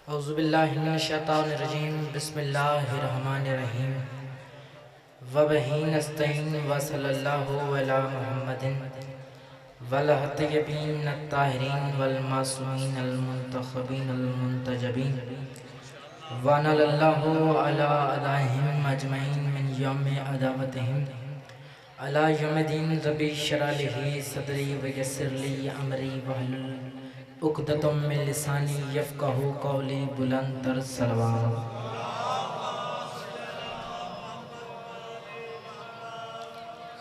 اعوذ باللہ من الشیطان الرجیم بسم اللہ الرحمن الرحیم وبہ نستعین وصلی اللہ علی محمد والطیبین الطاہرین والمعصومین المنتخبین المنتجبین وانال اللہ علی ادائہم اجمعین من یوم عداوتہم علی یوم دین ربی اشرح لی صدری ویسر لی امری واحلل عقدۃ من لسانی یفقہوا قولی بلند تر صلوات۔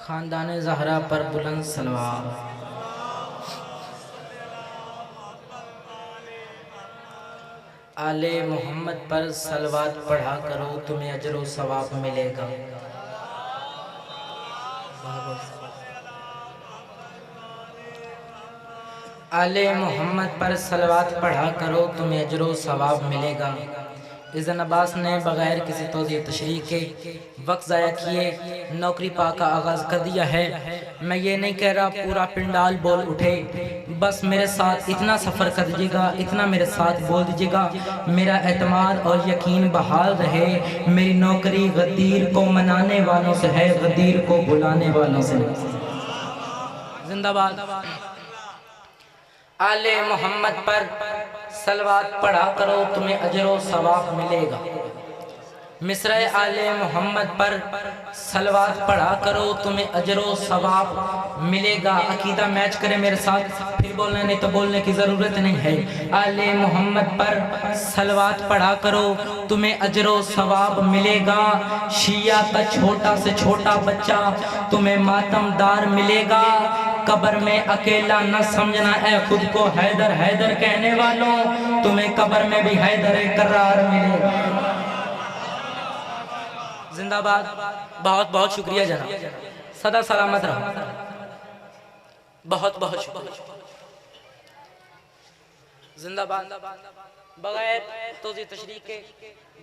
خاندان زہرا پر بلند صلوات۔ آل محمد پر صلوات پڑھا کرو تمہیں اجر و ثواب ملے گا۔ آل محمد پر صلوات پڑھا کرو تمہیں اجر و ثواب ملے گا۔ اذن عباس نے بغیر کسی توضیح تشریح کے وقت ضائع کیے نوکری پا کا آغاز کر دیا ہے۔ میں یہ نہیں کہہ رہا پورا پنڈال بول اٹھے، بس میرے ساتھ اتنا سفر کر دیجیے گا، اتنا میرے ساتھ بول دیجیے گا، میرا اعتماد اور یقین بحال رہے۔ میری نوکری غدیر کو منانے والوں سے ہے، غدیر کو بلانے والوں سے نہیں۔ زندہ باد۔ آل محمد پر صلوات پڑھا کرو تمہیں اجر و ثواب ملے گا۔ مصرع آل محمد پر صلوات پڑھا کرو تمہیں اجر و ثواب ملے گا۔ عقیدہ میچ کرے میرے ساتھ، پھر بولنا نہیں تو بولنے کی ضرورت نہیں ہے۔ آل محمد پر صلوات پڑھا کرو تمہیں اجر و ثواب ملے گا۔ شیعہ کا چھوٹا سے چھوٹا بچہ تمہیں ماتم دار ملے گا۔ قبر میں اکیلا نہ سمجھنا اے خود کو حیدر حیدر کہنے والوں، تمہیں قبر میں بھی حیدر قرار ملے گا۔ زندہ باد۔ بہت بہت شکریہ جناب، سدا سلامت رہو۔ بہت بہت شکریہ۔ زندہ باد۔ بغیر توضیح تشریح کے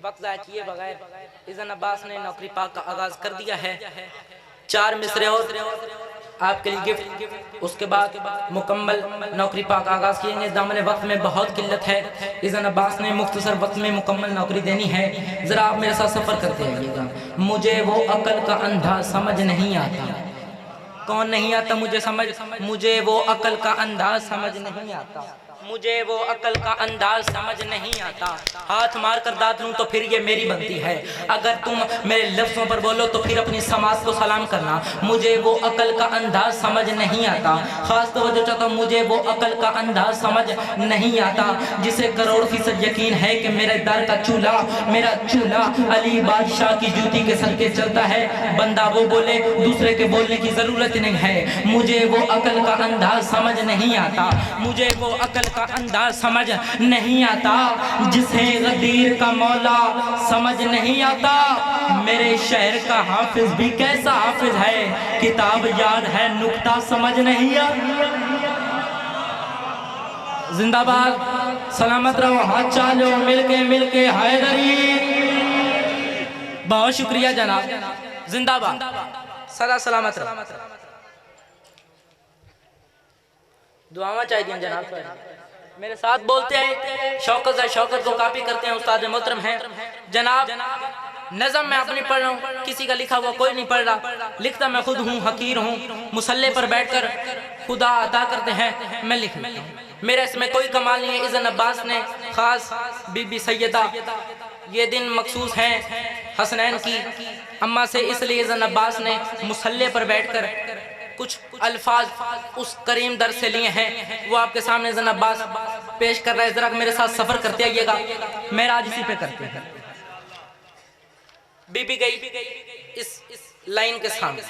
وقت ضائع کیے بغیر اذن عباس نے نوکری پاک کا آغاز کر دیا ہے۔ 4 مصرے اور آپ کے لیے گفٹ، اس کے بعد مکمل نوکری پاک آغاز کیے گے۔ دامن وقت میں بہت قلت ہے، اذن عباس نے مختصر وقت میں مکمل نوکری دینی ہے۔ ذرا آپ میرے ساتھ سفر کرتے رہیے گا۔ مجھے وہ عقل کا اندھا سمجھ نہیں آتا۔ کون نہیں آتا مجھے سمجھ؟ مجھے وہ عقل کا انداز سمجھ نہیں آتا۔ مجھے وہ عقل کا انداز سمجھ نہیں آتا۔ ہاتھ مار کر داد لوں تو پھر یہ میری بنتی ہے، اگر تم میرے لفظوں پر بولو تو پھر اپنی سماعت کو سلام کرنا۔ مجھے وہ عقل کا انداز سمجھ نہیں آتا، خاص توجہ چاہتا ہوں، مجھے وہ عقل کا انداز سمجھ نہیں آتا جسے کروڑ فیصد یقین ہے کہ میرے در کا چولہا، میرا چولہا علی بادشاہ کی جوتی کے صدقے چلتا ہے۔ بندہ وہ بولے، دوسرے کے بولنے کی ضرورت نہیں ہے۔ مجھے وہ عقل کا انداز سمجھ نہیں آتا، مجھے وہ عقل کا انداز سمجھ نہیں آتا جسے غدیر کا مولا سمجھ نہیں آتا۔ میرے شہر کا حافظ بھی کیسا حافظ ہے، کتاب یاد ہے نکتہ سمجھ نہیں آتا۔ زندہ باد۔ سلامت رہو، ہاتھ چالو مل کے حیدری۔ بہت شکریہ جناب، زندہ باد، سدا سلامت رہو۔ دعاواں چاہیے جناب، میرے ساتھ بولتے ہیں، شوکت ہے، شوکت کو کاپی کرتے ہیں، استاد محترم ہیں جناب۔ نظم میں اپنی پڑھ رہا ہوں، کسی کا لکھا ہوا کوئی نہیں پڑھ رہا، لکھتا میں خود ہوں، حقیر ہوں، مصلے پر بیٹھ کر خدا عطا کرتے ہیں، میں لکھ لیتا ہوں۔ میرے اس میں کوئی کمال نہیں ہے۔ اذن عباس نے خاص بی بی سیدہ، یہ دن مخصوص ہیں حسنین کی اماں سے، اس لیے اذن عباس نے مصلے پر بیٹھ کر کچھ الفاظ اس کریم در سے لیے ہیں، وہ آپ کے سامنے اذن عباس پیش کر رہا ہے۔ ذرا میرے ساتھ سفر کرتے آئیے گا، میرا آج اسی پہ کرتے ہیں۔ بی بی گئی اس لائن کے سامنے،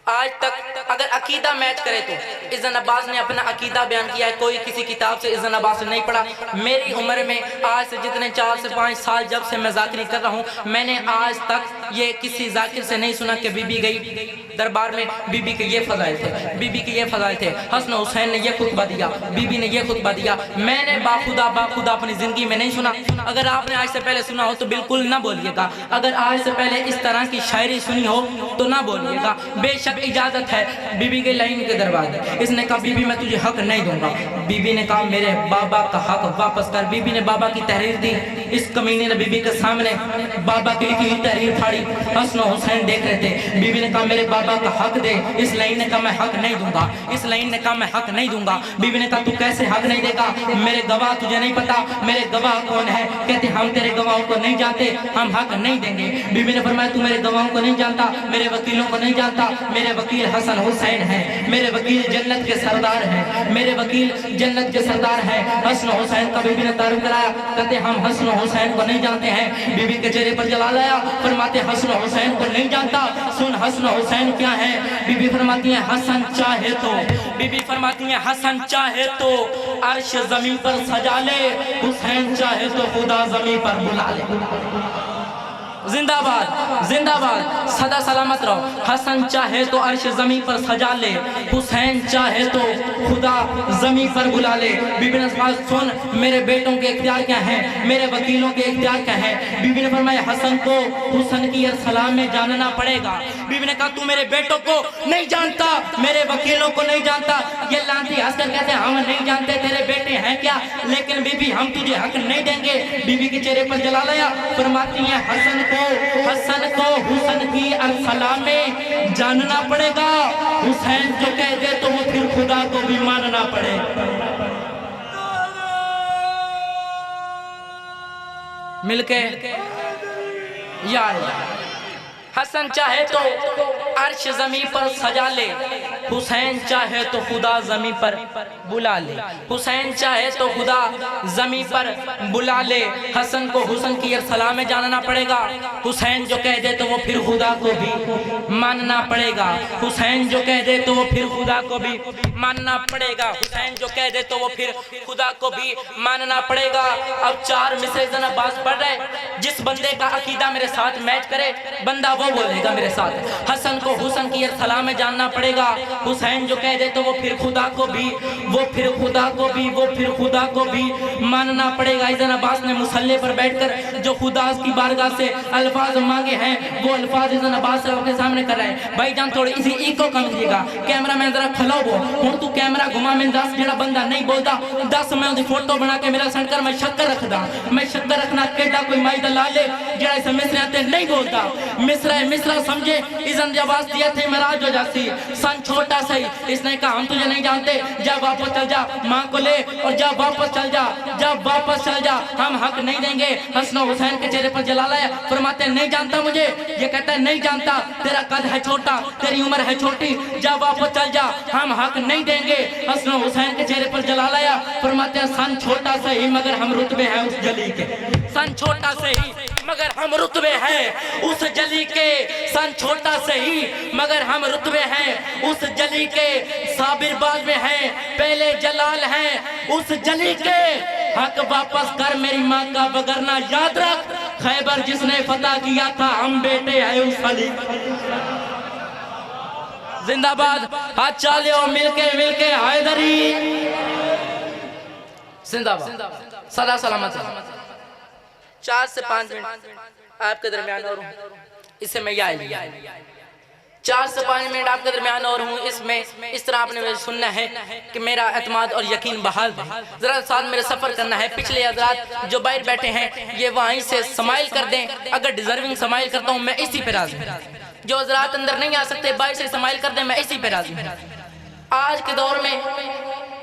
آج تک اگر عقیدہ میچ کرے تو اذن عباس نے اپنا عقیدہ بیان کیا ہے، کوئی کسی کتاب سے اذن عباس نے نہیں پڑھا۔ میری عمر میں آج سے جتنے 4 سے 5 سال جب سے میں ذاکری کر رہا ہوں، میں نے آج تک یہ کسی ذاکر سے نہیں سنا کہ بی بی گئی دربار میں، بی بی کے یہ فضائل تھے، بی بی کے یہ فضائل تھے، حسن حسین نے یہ خطبہ دیا، بی بی نے یہ خطبہ دیا۔ میں نے باخدا اپنی زندگی میں نہیں سنا۔ اگر آپ نے آج سے پہلے سنا ہو تو بالکل نہ بولیے گا، اگر آج سے پہلے اس طرح کی شاعری سنی ہو تو نہ بولیے گا۔ بے شک اجازت ہے۔ بی بی کے لائن کے دربار میں اس نے کہا بی بی میں تجھے حق نہیں دوں گا۔ بی بی نے کہا میرے بابا کا حق واپس کر۔ بی بی نے بابا کی تحریر دی، اس کمینے نے بی بی کے سامنے بابا کی لکھی ہوئی تحریر پھاڑی۔ حسن و حسین دیکھ رہے تھے، بی بی نے کہا میرے بابا کا حق دے۔ اس لائن نے کہا میں حق نہیں دوں گا، اس لائن نے کہا میں حق نہیں دوں گا۔ بی بی نے کہا تو کیسے حق نہیں دے گا؟ میرے گواہ تجھے نہیں پتا، میرے گواہ کون ہے؟ کہتے ہم تیرے گواہوں کو نہیں جانتے، ہم حق نہیں دیں گے۔ بی بی نے فرمایا تو میرے گواہوں کو نہیں جانتا، میرے وکیلوں کو نہیں جانتا، میرے وکیل حسن حسین ہیں، میرے وکیل جنت کے سردار ہیں، میرے وکیل جنت کے سردار ہیں۔ حسن حسین کا بی بی نے تعارف کرایا، کہتے ہم حسن حسین کو نہیں جانتے ہیں۔ بی بی کے چہرے پر جلال آیا، فرماتے حسن حسین کو نہیں جانتا، سن حسن حسین کیا ہے؟ بی بی فرماتی ہیں حسن چاہے تو، بی بی فرماتی ہیں حسن چاہے تو عرش زمین پر سجا لے، حسین چاہے تو خدا زمین پر بلا لے۔ زندہ باد، زندہ باد، صدا سلامت رہو۔ حسن چاہے تو عرش زمین پر سجا لے، حسین چاہے تو خدا زمین پر بلا لے۔ بی بی نے فرمایا سن میرے بیٹوں کے اختیار کیا ہیں، میرے وکیلوں کے اختیار کیا ہیں؟ بی بی نے فرمایا حسن کو حسن کی ارسلام میں جاننا پڑے گا۔ بی بی نے کہا تو میرے بیٹوں کو نہیں جانتا، میرے وکیلوں کو نہیں جانتا۔ یہ لانتی ہنس کر کہتے ہیں ہم نہیں جانتے تیرے بیٹے ہیں کیا، لیکن بی بی ہم تجھے حق نہیں دیں گے۔ بی بی کے چہرے پر جلال آیا، فرماتی ہیں حسن کو حسن کی ارسلہ میں جاننا پڑے گا، حسین جو کہہ دے تو وہ پھر خدا کو بھی ماننا پڑے گا۔ مل کے یا اللہ۔ حسن چاہے تو عرش زمین پر سجا لے، حسین چاہے تو خدا زمین پر بلا لے، حسین چاہے تو خدا زمین پر بلا لے۔ حسن کو حسن کی ارسلہ میں جاننا پڑے گا، حسین جو کہہ دے تو وہ پھر خدا کو بھی ماننا پڑے گا، حسین جو کہہ دے تو وہ پھر خدا کو بھی ماننا پڑے گا، حسین جو کہہ دے تو وہ پھر خدا کو بھی ماننا پڑے گا۔ اب چار مصرے زن عباس پڑھ رہے، جس بندے کا عقیدہ میرے ساتھ میچ کرے بندہ وہ بولے گا میرے ساتھ۔ حسن کو حسن کی ارسلہ میں جاننا پڑے گا، حسین جو کہہ دے تو وہ پھر خدا کو بھی، وہ پھر خدا کو بھی، وہ پھر خدا کو بھی ماننا پڑے گا۔ ابن عباس نے مصلی پر بیٹھ کر جو خدا کی بارگاہ سے الفاظ مانگے ہیں وہ الفاظ ابن عباس سے اپنے سامنے کر رہے ہیں۔ بھائی جان تھوڑی اسی ایک کو کم دیے گا، کیمرہ میں ذرا کھلو وہ ہوں تو کیمرہ گھما میں 10 جڑا بندہ نہیں بولتا 10 میں اندھی فوٹو بنا کے میرا سنڈ کر میں شکر رکھ دا، میں شکر رکھنا کیڑا کوئی مائی دلالے جڑا اسے مصر آتے نہیں بولتا۔ مصرہ سمجھے ابن عباس دیا تھے مراج ہو جاتی سن چھوٹا سہی، اس نے کہا ہم تجھے نہیں جانتے، جا واپس چل جا ماں کو لے اور جا واپس چل جا، جا واپس چل جا، ہم حق نہیں دیں گے۔ حسن و حسین کے چہرے پر جلال آیا، فرماتے ہیں نہیں جانتا مجھے، یہ کہتا ہے نہیں جانتا، تیرا قد ہے چھوٹا، تیری عمر ہے چھوٹی، جا واپس چل جا، ہم حق نہیں دیں گے۔ حسن و حسین کے چہرے پر جلال آیا، فرماتے ہیں سن چھوٹا سہی مگر ہم رتبے ہیں اس جلی کے، سن چھوٹا سہی مگر ہم رتبے ہیں اس جلی کے، سن چھوٹا سہی مگر ہم رتبے ہیں اس جلی کے، صابر باز میں ہیں پہلے جلال ہیں اس جلی کے، حق واپس کر میری ماں کا وگرنہ یاد رکھ خیبر جس نے فتح کیا تھا ہم بیٹے ہیں اس علی۔ زندہ باد، ہاتھ چالے ہو مل کے حیدری، زندہ باد، صدا سلامت۔ 4 سے 5 منٹ آپ کے درمیان اور ہوں، اسے میں یا لیا 4 سے 5 منٹ آپ کے درمیان اور ہوں، اس میں اس طرح آپ نے سننا ہے کہ میرا اعتماد اور یقین بحال ہے، ذرا ساتھ میرے سفر کرنا ہے۔ پچھلے حضرات جو باہر بیٹھے ہیں یہ وہیں سے سمائل کر دیں، اگر ڈیزرونگ سمائل کرتا ہوں میں اسی پہ راضی ہوں، جو حضرات اندر نہیں آ سکتے باہر سے سمائل کر دیں میں اسی پہ راضی ہوں۔ آج کے دور میں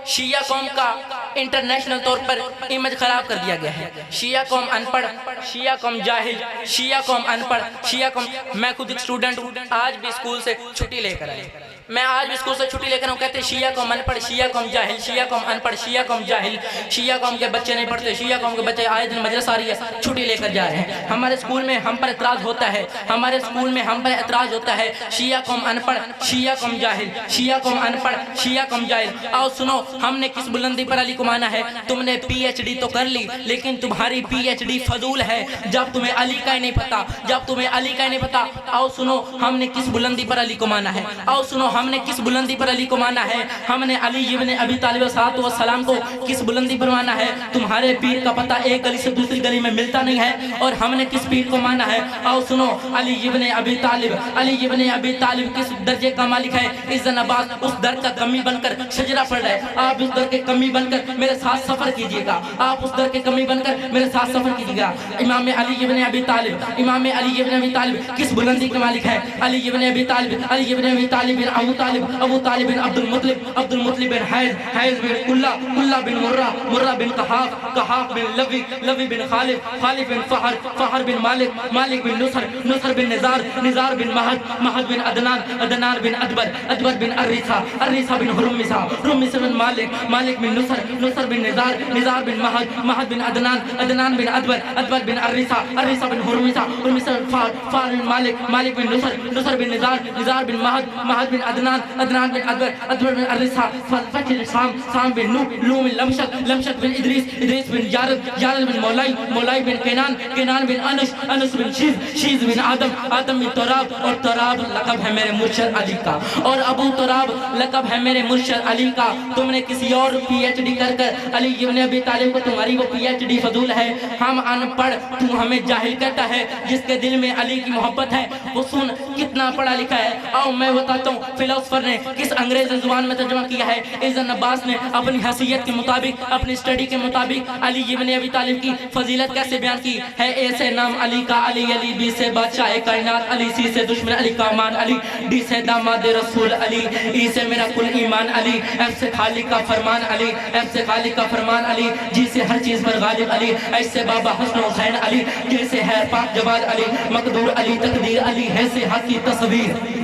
شیعہ قوم کا انٹرنیشنل طور پر امیج خراب کر دیا گیا ہے، شیعہ قوم انپڑھ، شیعہ قوم جاہل، شیعہ قوم انپڑھ، شیعہ قوم، میں خود ایک اسٹوڈنٹ ہوں، آج بھی اسکول سے چھٹی لے کر آئے، میں آج بھی اسکول سے چھٹی لے کر ہوں، کہتے ہیں شیعہ قوم ان پڑھ، شیعہ قوم جاہل، شیعہ قوم ان پڑھ، شیعہ قوم جاہل، شیعہ قوم کے بچے نہیں پڑھتے، شیعہ قوم کے بچے آئے دن مجلس آ رہی ہے چھٹی لے کر جا رہے ہیں۔ ہمارے اسکول میں ہم پر اعتراض ہوتا ہے، ہمارے اسکول میں ہم پر اعتراض ہوتا ہے، شیعہ قوم ان پڑھ، شیعہ قوم جاہل، شیعہ قوم ان پڑھ، شیعہ قوم جاہل۔ آؤ سنو، ہم نے کس بلندی پر علی کو مانا ہے؟ تم نے پی ایچ ڈی تو کر لی، لیکن تمہاری پی ایچ ڈی فضول ہے جب تمہیں علی کا ہی نہیں پتا، جب تمہیں علی کا ہی نہیں پتا۔ آؤ سنو، ہم نے کس بلندی پر علی کو مانا ہے؟ آؤ سنو، ہم نے کس بلندی پر علی کو مانا ہے؟ ہم نے علی ابن ابی طالب صلوات و سلام کو کس بلندی پر مانا ہے؟ تمہارے پیر کا پتہ ایک گلی سے دوسری گلی میں ملتا نہیں ہے، اور ہم نے کس پیر کو مانا ہے؟ آؤ سنو، علی ابن ابی طالب، علی ابن ابی طالب کس درجے کا مالک ہے؟ اذن عباس اس در کا کمی بن کر شجرہ پڑھ رہے، آپ اس در کے کمی بن کر میرے ساتھ سفر کیجئے گا، آپ اس در کے کمی بن کر میرے ساتھ سفر کیجئے گا۔ امام علی ابن ابی طالب، امام علی ابن ابی طالب کس بلندی کے مالک ہے؟ علی ابن ابی طالب، علی ابن ابی طالب بن ابو طالب، ابو طالب بن عبد المطلب، عبد المطلب بن حیز، حیز بن کلہ، کلہ بن مرہ، مرہ بن قحاف، قحاف بن لوی، لوی بن خالف، خالف بن فہر، فہر بن مالک، مالک بن نصر، نصر بن نزار، نزار بن مہد، مہد بن عدنان، عدنان بن ادبر، ادبر بن الرثہ، الرثہ بن ہرمسہ، ہرمسہ بن مالک، مالک بن نصر، نصر بن نزار، نزار بن مہد، مہد بن عدنان، عدنان بن ادبر، ادبر بن الرثہ، الرثہ بن ہرمسہ، ہرمسہ بن فہر، فہر بن مالک، مالک بن نصر، نصر بن نزار، نزار بن مہد، مہد بن عدنان، عدنان بن ادبر، ادبر بن الرثہ، فتح سام، سام بن نو، نو بن لمشق، لمشق بن ادریس، ادریس بن جارد، جارد بن مولائی، مولائی بن کینان، کینان بن انس، انس بن شیز، شیز بن آدم، آدم بن تراب، اور تراب لقب ہے میرے مرشد علی کا، اور ابو تراب لقب ہے میرے مرشد علی کا۔ تم نے کسی اور پی ایچ ڈی کر کر علی ابن ابی طالب کو تمہاری وہ پی ایچ ڈی فضول ہے، ہم ان پڑھ، تو ہمیں جاہل کہتا ہے، جس کے دل میں علی کی محبت ہے وہ سن کتنا پڑھا لکھا ہے۔ آؤ میں بتاتا ہوں فلسفر نے کس انگریزی زبان میں ترجمہ کیا ہے۔ اذن عباس نے اپنی حیثیت کے مطابق، اپنی اسٹڈی کے مطابق علی ابن ابی طالب کی فضیلت کیسے بیان کی ہے؟ اے سے نام علی کا علی، علی بی سے بادشاہ کائنات علی، سی سے دشمن علی کا امان علی، ڈی سے داماد رسول علی، ای سے میرا کل ایمان علی، ایف سے خالق کا فرمان علی، ایف سے خالق کا فرمان علی، جی سے ہر چیز پر غالب علی، ایس سے بابا حسن حسین علی، جے سے ہے پاک جواد علی، مقدور علی، تقدیر علی، ہے سے حق کی تصویر۔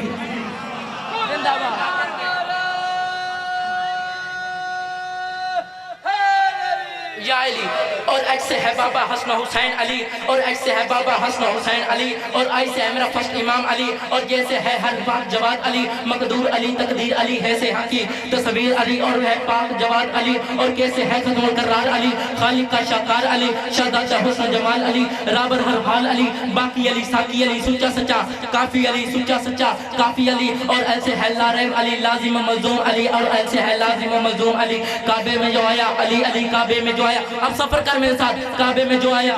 یا علی، اور ایچ سے ہے بابا حسن حسین علی، اور ایچ سے ہے بابا حسن حسین علی، اور آئی سے ہے میرا فرسٹ امام علی، اور جے سے ہے ہر پاک جواد علی، مقدور علی، تقدیر علی، ہے سے حق کی تصویر علی، اور ہے پاک جواد علی، اور کیسے ہے ختم القرار علی، خالق کا شاکار علی، شہداد حسن جمال علی، رابر ہر حال علی، باقی علی، ساقی علی، سچا سچا کافی علی، سچا سچا کافی علی، اور ایسے ہے لا ریب علی، لازم ملزوم علی، اور ایسے ہے لازم ملزوم علی، کعبے میں جو آیا علی، علی کعبے میں جو آیا، اب سفر کر میرے ساتھ، کعبے میں جو آیا،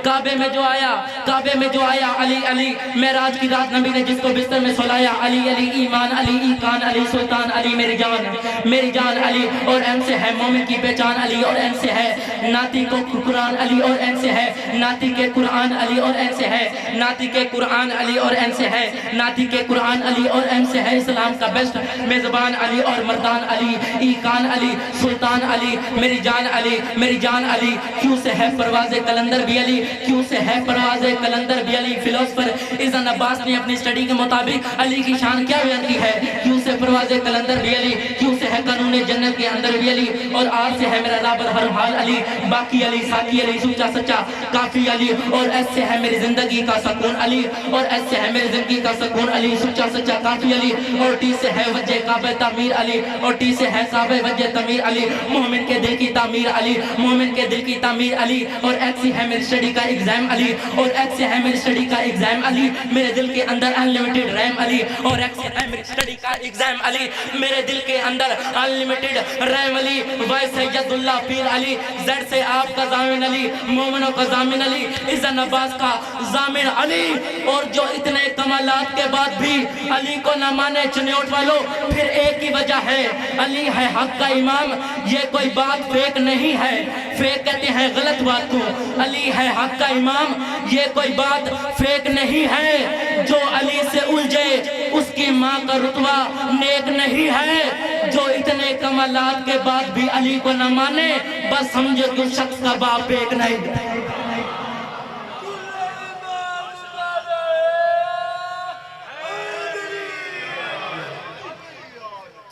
کعبے میں جو آیا، کعبے میں جو آیا علی، علی معراج کی رات نبی نے جس کو بستر میں سلایا، علی، علی ایمان علی، ایقان علی، سلطان علی، میری جان، میری جان علی، اور این سے ہے مومن کی پہچان علی، اور این سے ہے ناتی کو قرآن علی، اور این سے ہے ناتی کے قرآن علی، اور این سے ہے ناتی کے قرآن علی، اور این سے ہے ناتی کے قرآن علی، اور این سے ہے اسلام کا بیسٹ میزبان علی، اور مردان علی، ایقان علی، سلطان علی، میری جان علی، میری جان علی، کیوں سے ہے پرواز کلندر بھی علی، کیوں سے ہے پرواز کلندر بھی علی۔ فلسفر اذن عباس نے اپنی اسٹڈی کے مطابق علی کی شان کیا بیان کی ہے؟ کیوں سے پرواز کلندر بھی علی، کیوں سے ہے قانون جنت کے اندر بھی علی، اور آر سے ہے میرا رابر ہر حال علی، باقی علی، ساقی علی، سچا سچا کافی علی، اور ایس سے ہے میری زندگی کا سکون علی، اور ایس سے ہے میری زندگی کا سکون علی، سچا سچا کافی علی، اور ٹی سے ہے وجہ کعبہ تعمیر علی، اور ٹی سے ہے کعبہ وجہ تعمیر علی، مومن کے دل کی تعمیر علی، مومن کے دل کی تعمیر علی، اور ایس سے ہے میری اسٹڈی کا ایگزام علی، اور ایکس سے ہے میری اسٹڈی کا ایگزام علی، میرے دل کے اندر انلیمیٹڈ ریم علی، اور ایکس سے ہے میری اسٹڈی کا ایگزام علی، میرے دل کے اندر انلیمیٹڈ ریم علی، وائی سید اللہ پیر علی، زیڈ سے آپ کا ضامن علی، مومنوں کا ضامن علی، اذن عباس کا ضامن علی، اور جو اتنے کمالات کے بعد بھی علی کو نہ مانے چنیوٹ والوں، پھر ایک ہی وجہ ہے، علی ہے حق کا امام، یہ کوئی بات فیک نہیں ہے، فیک کہتے ہیں غلط بات کو، علی ہے حق کا امام، یہ کوئی بات فیک نہیں ہے، جو علی سے الجھے اس کی ماں کا رتبہ نیک نہیں ہے، جو اتنے کمالات کے بعد بھی علی کو نہ مانے بس سمجھے کہ اس شخص کا باپ ایک نہیں ہے۔